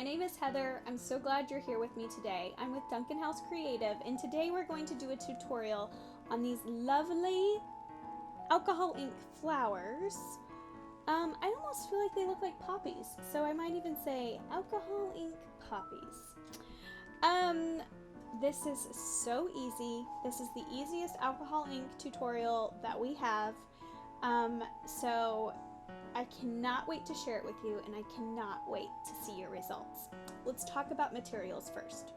my name is Heather. I'm so glad you're here with me today. I'm with Duncan House Creative, and today we're going to do a tutorial on these lovely alcohol ink flowers. I almost feel like they look like poppies, so I might even say alcohol ink poppies. This is so easy. This is the easiest alcohol ink tutorial that we have. So I cannot wait to share it with you, and I cannot wait to see your results. Let's talk about materials first.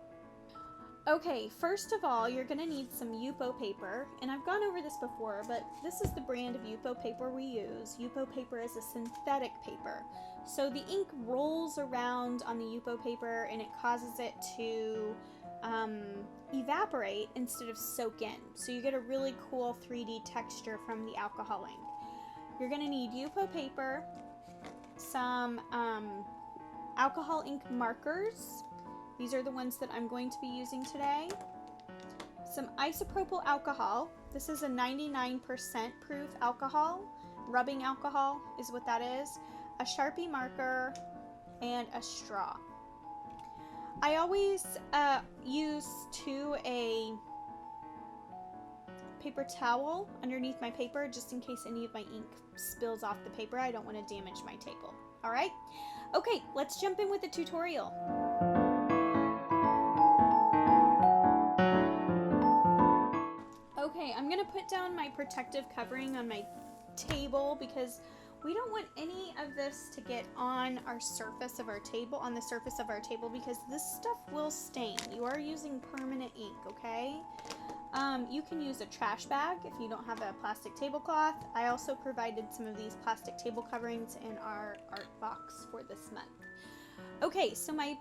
Okay, first of all, you're going to need some YUPO paper, and I've gone over this before, but this is the brand of YUPO paper we use. YUPO paper is a synthetic paper, so the ink rolls around on the YUPO paper and it causes it to evaporate instead of soak in, so you get a really cool 3D texture from the alcohol ink. You're going to need YUPO paper, some alcohol ink markers. These are the ones that I'm going to be using today. Some isopropyl alcohol. This is a 99% proof alcohol. Rubbing alcohol is what that is. A Sharpie marker and a straw. I always use a paper towel underneath my paper just in case any of my ink spills off the paper. I don't want to damage my table. Alright? Okay, let's jump in with the tutorial. Okay, I'm going to put down my protective covering on my table because we don't want any of this to get on our surface of our table, because this stuff will stain. You are using permanent ink, okay? You can use a trash bag if you don't have a plastic tablecloth. I also provided some of these plastic table coverings in our art box for this month. Okay, so my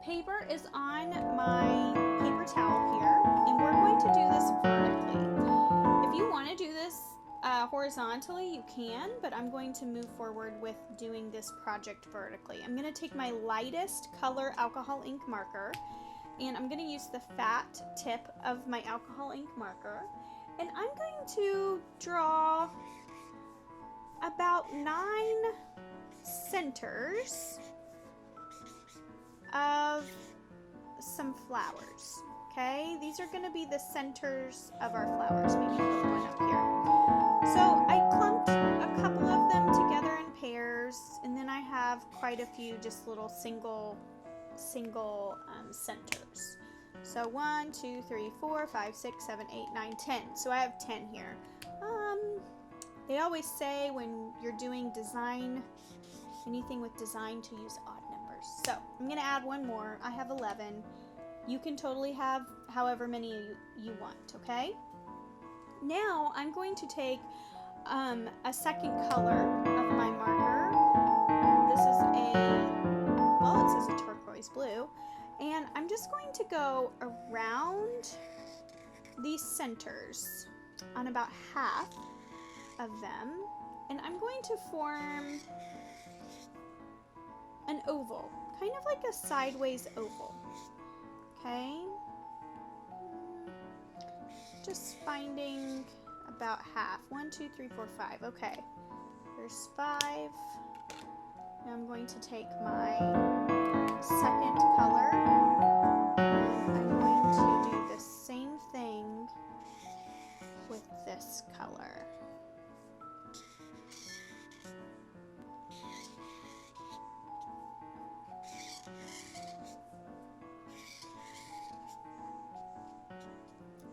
paper is on my paper towel here, and we're going to do this vertically. If you want to do this horizontally, you can, but I'm going to move forward with doing this project vertically. I'm going to take my lightest color alcohol ink marker, and I'm going to use the fat tip of my alcohol ink marker, and I'm going to draw about 9 centers of some flowers. Okay, these are going to be the centers of our flowers. Maybe put one up here. So I clumped a couple of them together in pairs, and then I have quite a few just little single centers. So 1, 2, 3, 4, 5, 6, 7, 8, 9, 10. So I have 10 here. They always say when you're doing design, anything with design, to use odd numbers. So I'm going to add one more. I have 11. You can totally have however many you want, okay? Now I'm going to take a second color of my marker. This is it says a turquoise blue. And I'm just going to go around these centers on about half of them. And I'm going to form an oval, kind of like a sideways oval. Okay? Just finding about half. 1, 2, 3, 4, 5. Okay. There's 5. Now I'm going to take my second color. I'm going to do the same thing with this color.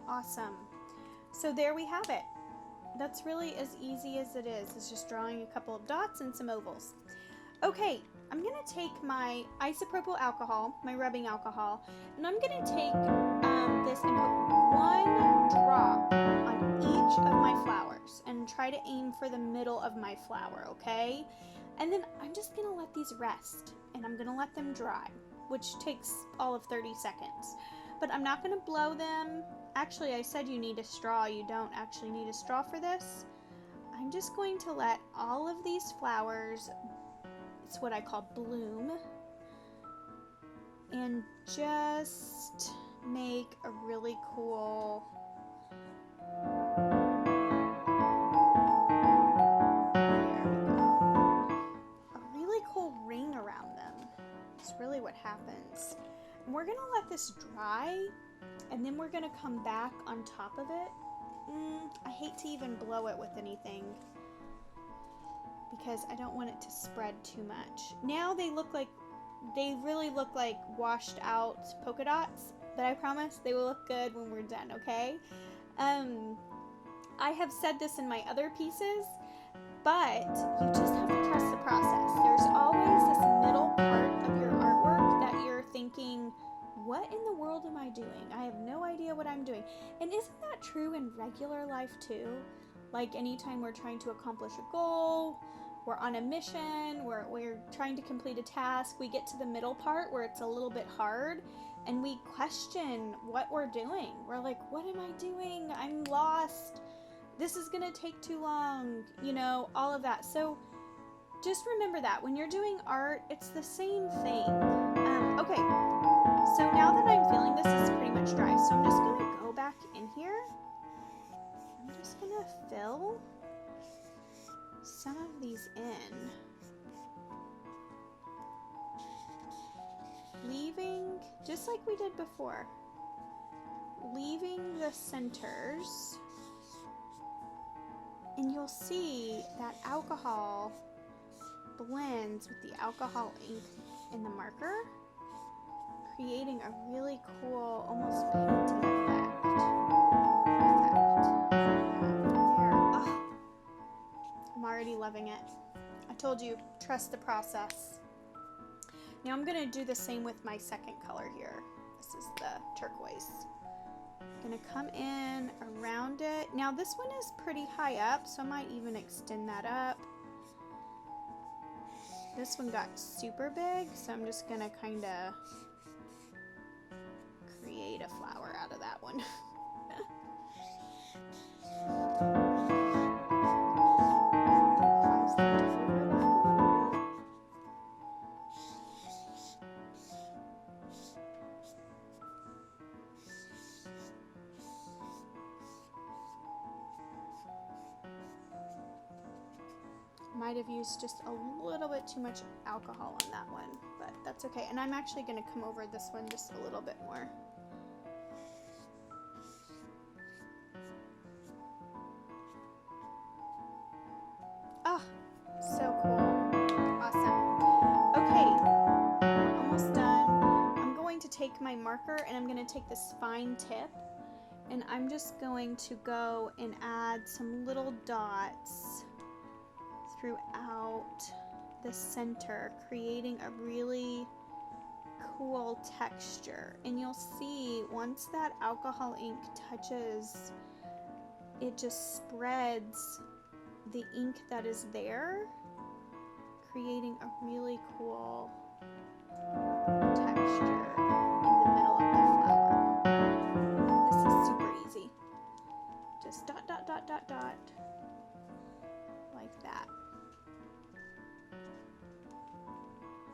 Awesome. So there we have it. That's really as easy as it is. It's just drawing a couple of dots and some ovals. Okay, I'm going to take my isopropyl alcohol, my rubbing alcohol, and I'm going to take this and put 1 drop on each of my flowers and try to aim for the middle of my flower, okay? And then I'm just going to let these rest, and I'm going to let them dry, which takes all of 30 seconds. But I'm not going to blow them. Actually, I said you need a straw. You don't actually need a straw for this. I'm just going to let all of these flowers, it's what I call bloom, and just make a really cool gonna let this dry, and then we're gonna come back on top of it. I hate to even blow it with anything because I don't want it to spread too much. Now they really look like washed out polka dots, but I promise they will look good when we're done, okay? I have said this in my other pieces, but you just have to trust the process. There's always this middle part of your artwork that you're thinking, what in the world am I doing? I have no idea what I'm doing. And isn't that true in regular life too? Like anytime we're trying to accomplish a goal, we're on a mission, we're trying to complete a task, we get to the middle part where it's a little bit hard and we question what we're doing. We're like, what am I doing? I'm lost. This is gonna take too long, you know, all of that. So just remember that when you're doing art, it's the same thing. Okay, so now that I'm feeling this is pretty much dry, so I'm just gonna go back in here. I'm just gonna fill some of these in, leaving, just like we did before, leaving the centers, and you'll see that alcohol blends with the alcohol ink in the marker, creating a really cool, almost painted effect. There. Oh, I'm already loving it. I told you, trust the process. Now I'm going to do the same with my second color here. This is the turquoise. I'm going to come in around it. Now this one is pretty high up, so I might even extend that up. This one got super big, so I'm just going to kind of create a flower out of that one. Might have used just a little bit too much alcohol on that one, but that's okay. And I'm actually going to come over this one just a little bit more. Oh, so cool. Awesome. Okay, we're almost done. I'm going to take my marker and I'm going to take this fine tip and I'm just going to go and add some little dots throughout the center, creating a really cool texture. And you'll see once that alcohol ink touches, it just spreads the ink that is there, creating a really cool texture in the middle of the flower. This is super easy. Just dot, dot, dot, dot, dot, like that.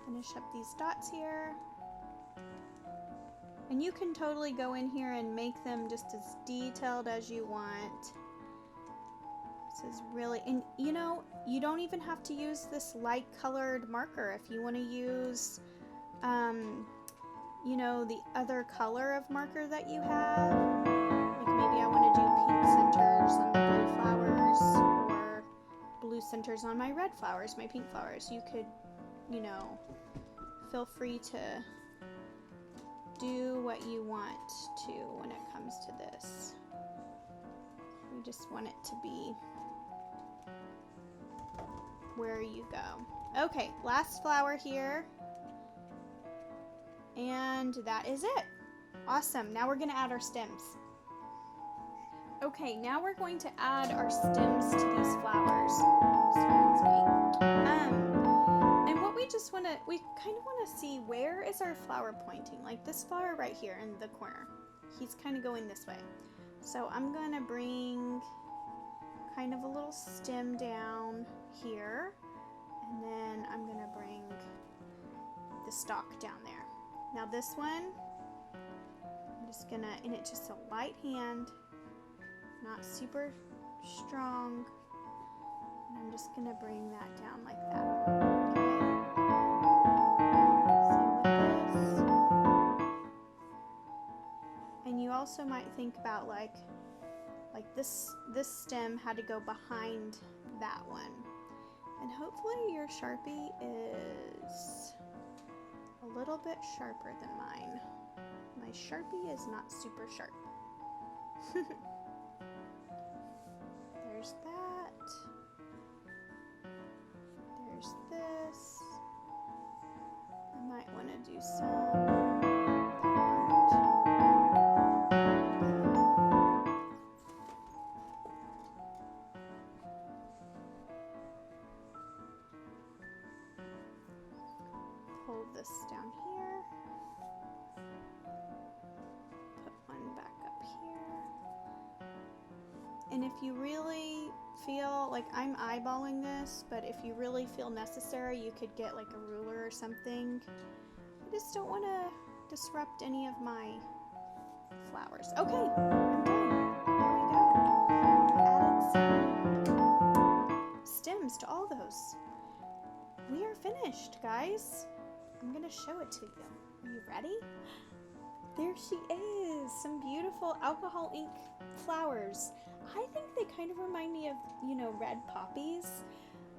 Finish up these dots here. And you can totally go in here and make them just as detailed as you want. This is really, and you know, you don't even have to use this light colored marker. If you want to use, you know, the other color of marker that you have, like maybe I want to do pink centers on the blue flowers or blue centers on my red flowers, my pink flowers. You could, you know, feel free to do what you want to when it comes to this. We just want it to be where you go. Okay, last flower here. And that is it. Awesome. Now we're going to add our stems. Okay, now we're going to add our stems to these flowers. Excuse me. And what we just want to, we kind of want to see, where is our flower pointing? Like this flower right here in the corner. He's kind of going this way. So I'm going to bring kind of a little stem down here. And then I'm going to bring the stalk down there. Now this one, I'm just gonna, and it's just a light hand, not super strong, and I'm just gonna bring that down like that. Okay. Same with this. also might think about like this stem had to go behind that one. And hopefully your Sharpie is a little bit sharper than mine. My Sharpie is not super sharp. There's that. There's this. I might want to do some. Hold this down here. Put one back up here. And if you really feel like, I'm eyeballing this, but if you really feel necessary, you could get like a ruler or something. I just don't want to disrupt any of my flowers. Okay, I'm done. There we go. I added some stems to all those. We are finished, guys. I'm gonna show it to you. Are you ready? There she is. Some beautiful alcohol ink flowers. I think they kind of remind me of, you know, red poppies.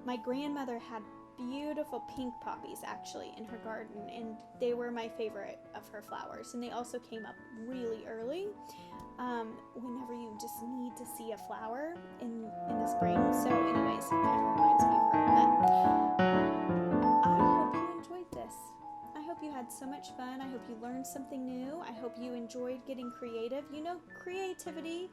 My grandmother had beautiful pink poppies actually in her garden, and they were my favorite of her flowers. And they also came up really early, whenever you just need to see a flower in the spring. So anyways, it kind of reminds me of her. But I hope you enjoyed this. I hope you had so much fun. I hope you learned something new. I hope you enjoyed getting creative. You know, creativity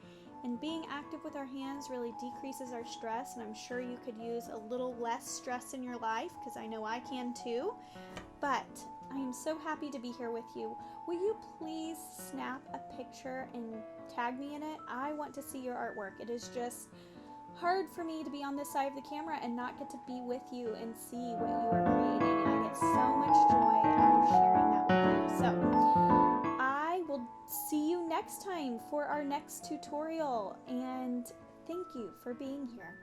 and being active with our hands really decreases our stress, and I'm sure you could use a little less stress in your life, because I know I can too. But I am so happy to be here with you. Will you please snap a picture and tag me in it? I want to see your artwork. It is just hard for me to be on this side of the camera and not get to be with you and see what you are creating. And I get so much joy out of sharing that with you. So I will see you next time for our next tutorial, and thank you for being here.